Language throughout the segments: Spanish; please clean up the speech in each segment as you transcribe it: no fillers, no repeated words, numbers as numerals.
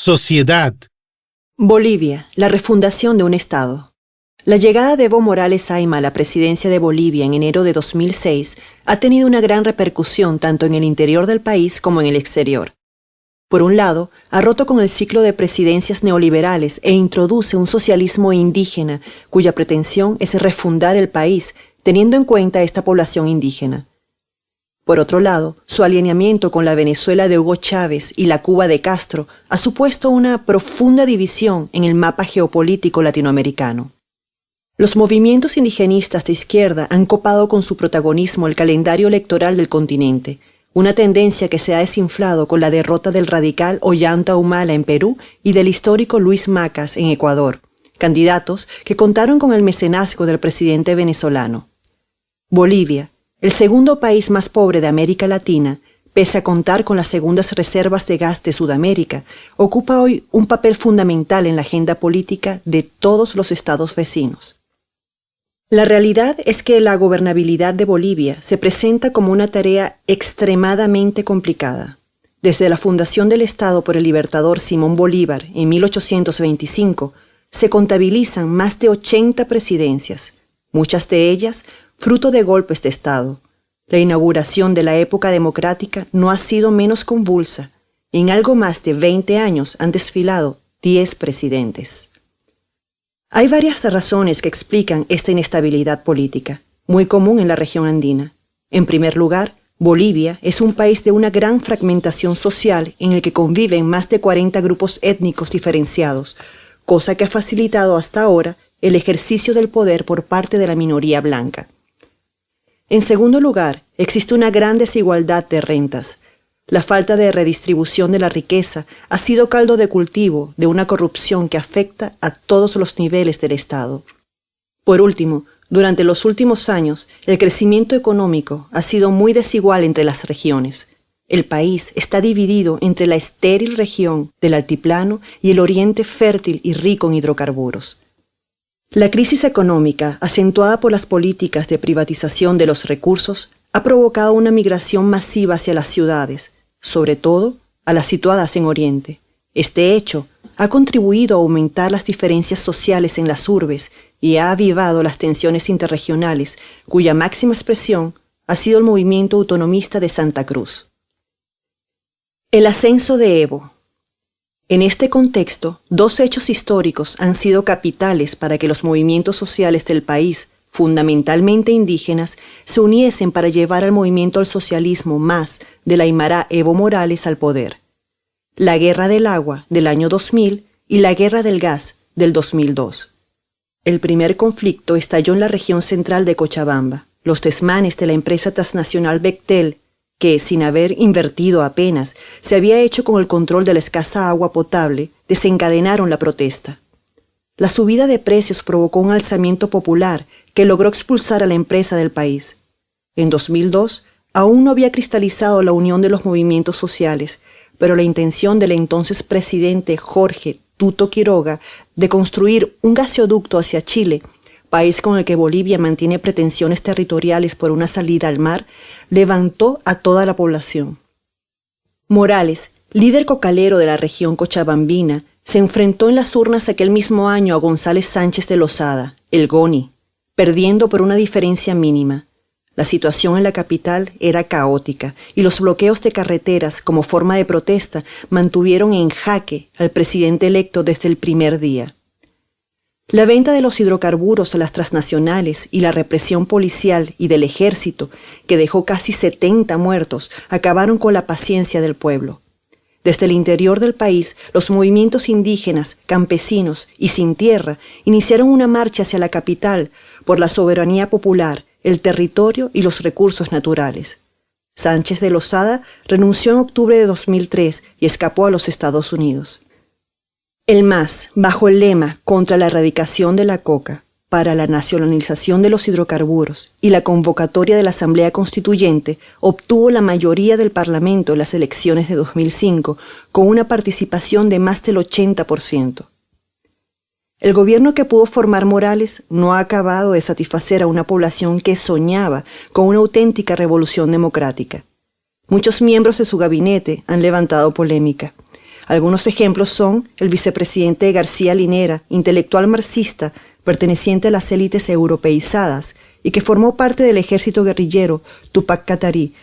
Sociedad. Bolivia, la refundación de un Estado. La llegada de Evo Morales Ayma a la presidencia de Bolivia en enero de 2006 ha tenido una gran repercusión tanto en el interior del país como en el exterior. Por un lado, ha roto con el ciclo de presidencias neoliberales e introduce un socialismo indígena cuya pretensión es refundar el país teniendo en cuenta esta población indígena. Por otro lado, su alineamiento con la Venezuela de Hugo Chávez y la Cuba de Castro ha supuesto una profunda división en el mapa geopolítico latinoamericano. Los movimientos indigenistas de izquierda han copado con su protagonismo el calendario electoral del continente, una tendencia que se ha desinflado con la derrota del radical Ollanta Humala en Perú y del histórico Luis Macas en Ecuador, candidatos que contaron con el mecenazgo del presidente venezolano. Bolivia, el segundo país más pobre de América Latina, pese a contar con las segundas reservas de gas de Sudamérica, ocupa hoy un papel fundamental en la agenda política de todos los estados vecinos. La realidad es que la gobernabilidad de Bolivia se presenta como una tarea extremadamente complicada. Desde la fundación del Estado por el libertador Simón Bolívar en 1825, se contabilizan más de 80 presidencias, muchas de ellas fruto de golpes de Estado. La inauguración de la época democrática no ha sido menos convulsa. En algo más de 20 años han desfilado 10 presidentes. Hay varias razones que explican esta inestabilidad política, muy común en la región andina. En primer lugar, Bolivia es un país de una gran fragmentación social en el que conviven más de 40 grupos étnicos diferenciados, cosa que ha facilitado hasta ahora el ejercicio del poder por parte de la minoría blanca. En segundo lugar, existe una gran desigualdad de rentas. La falta de redistribución de la riqueza ha sido caldo de cultivo de una corrupción que afecta a todos los niveles del Estado. Por último, durante los últimos años, el crecimiento económico ha sido muy desigual entre las regiones. El país está dividido entre la estéril región del altiplano y el oriente fértil y rico en hidrocarburos. La crisis económica, acentuada por las políticas de privatización de los recursos, ha provocado una migración masiva hacia las ciudades, sobre todo a las situadas en Oriente. Este hecho ha contribuido a aumentar las diferencias sociales en las urbes y ha avivado las tensiones interregionales, cuya máxima expresión ha sido el movimiento autonomista de Santa Cruz. El ascenso de Evo. En este contexto, dos hechos históricos han sido capitales para que los movimientos sociales del país, fundamentalmente indígenas, se uniesen para llevar al movimiento al socialismo más del aymara Evo Morales al poder. La Guerra del Agua del año 2000 y la Guerra del Gas del 2002. El primer conflicto estalló en la región central de Cochabamba. Los desmanes de la empresa transnacional Bechtel, que, sin haber invertido apenas, se había hecho con el control de la escasa agua potable, desencadenaron la protesta. La subida de precios provocó un alzamiento popular que logró expulsar a la empresa del país. En 2002, aún no había cristalizado la unión de los movimientos sociales, pero la intención del entonces presidente Jorge Tuto Quiroga de construir un gasoducto hacia Chile, país con el que Bolivia mantiene pretensiones territoriales por una salida al mar, levantó a toda la población. Morales, líder cocalero de la región cochabambina, se enfrentó en las urnas aquel mismo año a González Sánchez de Lozada, el Goni, perdiendo por una diferencia mínima. La situación en la capital era caótica y los bloqueos de carreteras como forma de protesta mantuvieron en jaque al presidente electo desde el primer día. La venta de los hidrocarburos a las transnacionales y la represión policial y del ejército, que dejó casi 70 muertos, acabaron con la paciencia del pueblo. Desde el interior del país, los movimientos indígenas, campesinos y sin tierra iniciaron una marcha hacia la capital por la soberanía popular, el territorio y los recursos naturales. Sánchez de Lozada renunció en octubre de 2003 y escapó a los Estados Unidos. El MAS, bajo el lema contra la erradicación de la coca, para la nacionalización de los hidrocarburos y la convocatoria de la Asamblea Constituyente, obtuvo la mayoría del Parlamento en las elecciones de 2005, con una participación de más del 80%. El gobierno que pudo formar Morales no ha acabado de satisfacer a una población que soñaba con una auténtica revolución democrática. Muchos miembros de su gabinete han levantado polémica. Algunos ejemplos son el vicepresidente García Linera, intelectual marxista, perteneciente a las élites europeizadas y que formó parte del ejército guerrillero Tupac Katari,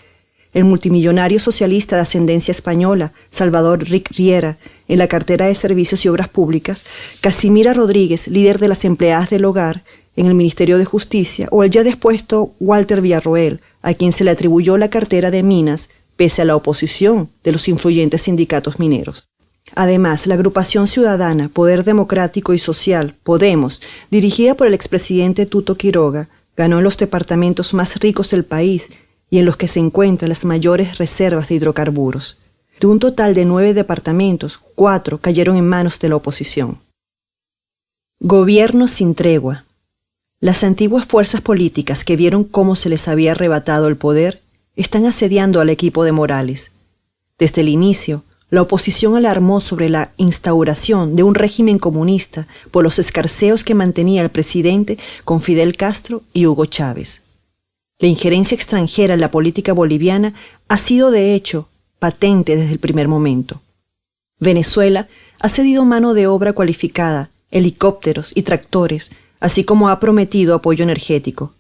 el multimillonario socialista de ascendencia española Salvador Ric Riera, en la cartera de Servicios y Obras Públicas, Casimira Rodríguez, líder de las empleadas del hogar en el Ministerio de Justicia, o el ya depuesto Walter Villarroel, a quien se le atribuyó la cartera de Minas, pese a la oposición de los influyentes sindicatos mineros. Además, la agrupación ciudadana Poder Democrático y Social, Podemos, dirigida por el expresidente Tuto Quiroga, ganó en los departamentos más ricos del país y en los que se encuentran las mayores reservas de hidrocarburos. De un total de 9 departamentos, 4 cayeron en manos de la oposición. Gobierno sin tregua. Las antiguas fuerzas políticas que vieron cómo se les había arrebatado el poder están asediando al equipo de Morales. Desde el inicio, la oposición alarmó sobre la instauración de un régimen comunista por los escarceos que mantenía el presidente con Fidel Castro y Hugo Chávez. La injerencia extranjera en la política boliviana ha sido, de hecho, patente desde el primer momento. Venezuela ha cedido mano de obra cualificada, helicópteros y tractores, así como ha prometido apoyo energético.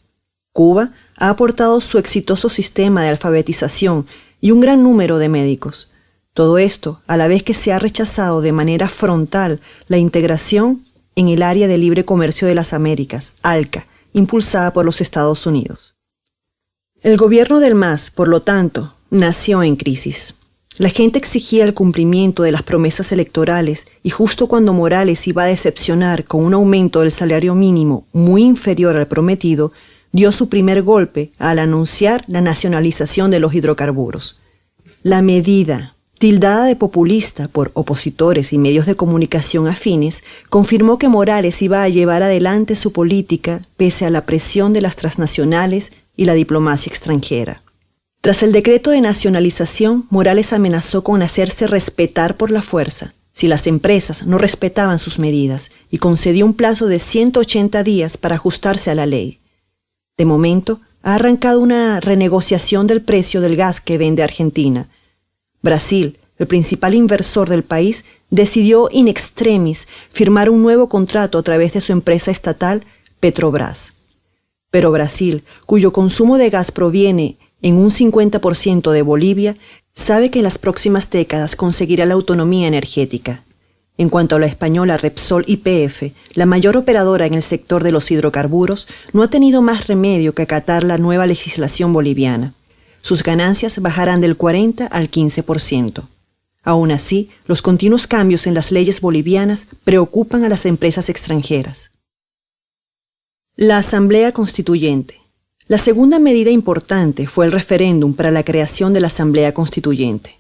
Cuba ha aportado su exitoso sistema de alfabetización y un gran número de médicos. Todo esto a la vez que se ha rechazado de manera frontal la integración en el Área de Libre Comercio de las Américas, ALCA, impulsada por los Estados Unidos. El gobierno del MAS, por lo tanto, nació en crisis. La gente exigía el cumplimiento de las promesas electorales y justo cuando Morales iba a decepcionar con un aumento del salario mínimo muy inferior al prometido, dio su primer golpe al anunciar la nacionalización de los hidrocarburos. La medida, tildada de populista por opositores y medios de comunicación afines, confirmó que Morales iba a llevar adelante su política pese a la presión de las transnacionales y la diplomacia extranjera. Tras el decreto de nacionalización, Morales amenazó con hacerse respetar por la fuerza si las empresas no respetaban sus medidas y concedió un plazo de 180 días para ajustarse a la ley. De momento, ha arrancado una renegociación del precio del gas que vende Argentina. Brasil, el principal inversor del país, decidió in extremis firmar un nuevo contrato a través de su empresa estatal Petrobras. Pero Brasil, cuyo consumo de gas proviene en un 50% de Bolivia, sabe que en las próximas décadas conseguirá la autonomía energética. En cuanto a la española Repsol YPF, la mayor operadora en el sector de los hidrocarburos, no ha tenido más remedio que acatar la nueva legislación boliviana. Sus ganancias bajarán del 40 al 15%. Aún así, los continuos cambios en las leyes bolivianas preocupan a las empresas extranjeras. La Asamblea Constituyente. La segunda medida importante fue el referéndum para la creación de la Asamblea Constituyente.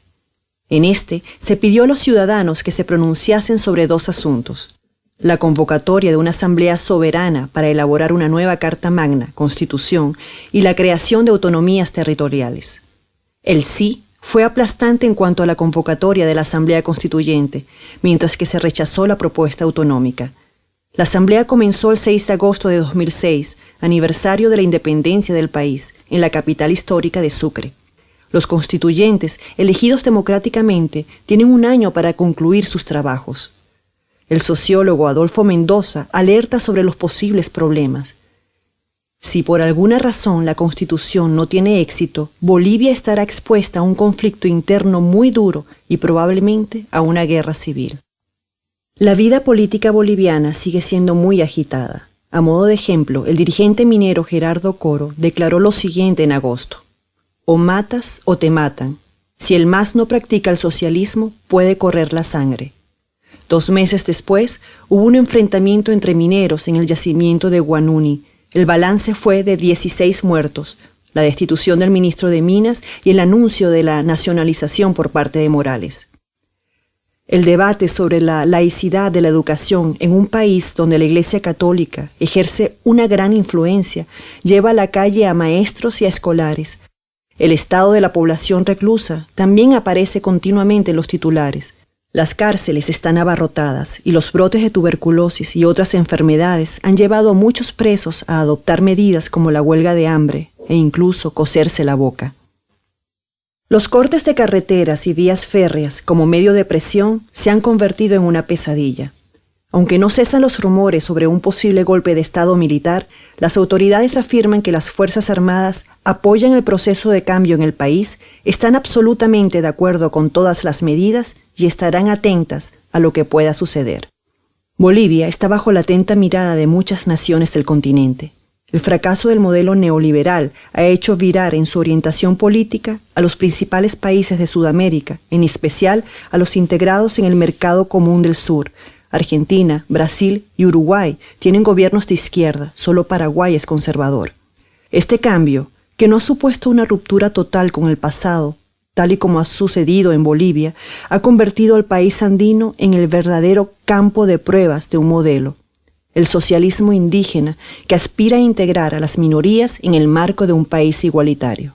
En este se pidió a los ciudadanos que se pronunciasen sobre 2 asuntos: la convocatoria de una asamblea soberana para elaborar una nueva Carta Magna, Constitución, y la creación de autonomías territoriales. El sí fue aplastante en cuanto a la convocatoria de la Asamblea Constituyente, mientras que se rechazó la propuesta autonómica. La asamblea comenzó el 6 de agosto de 2006, aniversario de la independencia del país, en la capital histórica de Sucre. Los constituyentes, elegidos democráticamente, tienen un año para concluir sus trabajos. El sociólogo Adolfo Mendoza alerta sobre los posibles problemas. Si por alguna razón la Constitución no tiene éxito, Bolivia estará expuesta a un conflicto interno muy duro y probablemente a una guerra civil. La vida política boliviana sigue siendo muy agitada. A modo de ejemplo, el dirigente minero Gerardo Coro declaró lo siguiente en agosto: o matas o te matan. Si el MAS no practica el socialismo, puede correr la sangre. 2 meses después, hubo un enfrentamiento entre mineros en el yacimiento de Guanuni. El balance fue de 16 muertos, la destitución del ministro de Minas y el anuncio de la nacionalización por parte de Morales. El debate sobre la laicidad de la educación en un país donde la Iglesia Católica ejerce una gran influencia lleva a la calle a maestros y a escolares. El estado de la población reclusa también aparece continuamente en los titulares. Las cárceles están abarrotadas y los brotes de tuberculosis y otras enfermedades han llevado a muchos presos a adoptar medidas como la huelga de hambre e incluso coserse la boca. Los cortes de carreteras y vías férreas como medio de presión se han convertido en una pesadilla. Aunque no cesan los rumores sobre un posible golpe de Estado militar, las autoridades afirman que las Fuerzas Armadas apoyan el proceso de cambio en el país, están absolutamente de acuerdo con todas las medidas y estarán atentas a lo que pueda suceder. Bolivia está bajo la atenta mirada de muchas naciones del continente. El fracaso del modelo neoliberal ha hecho virar en su orientación política a los principales países de Sudamérica, en especial a los integrados en el Mercado Común del Sur. Argentina, Brasil y Uruguay tienen gobiernos de izquierda, solo Paraguay es conservador. Este cambio, que no ha supuesto una ruptura total con el pasado, tal y como ha sucedido en Bolivia, ha convertido al país andino en el verdadero campo de pruebas de un modelo, el socialismo indígena que aspira a integrar a las minorías en el marco de un país igualitario.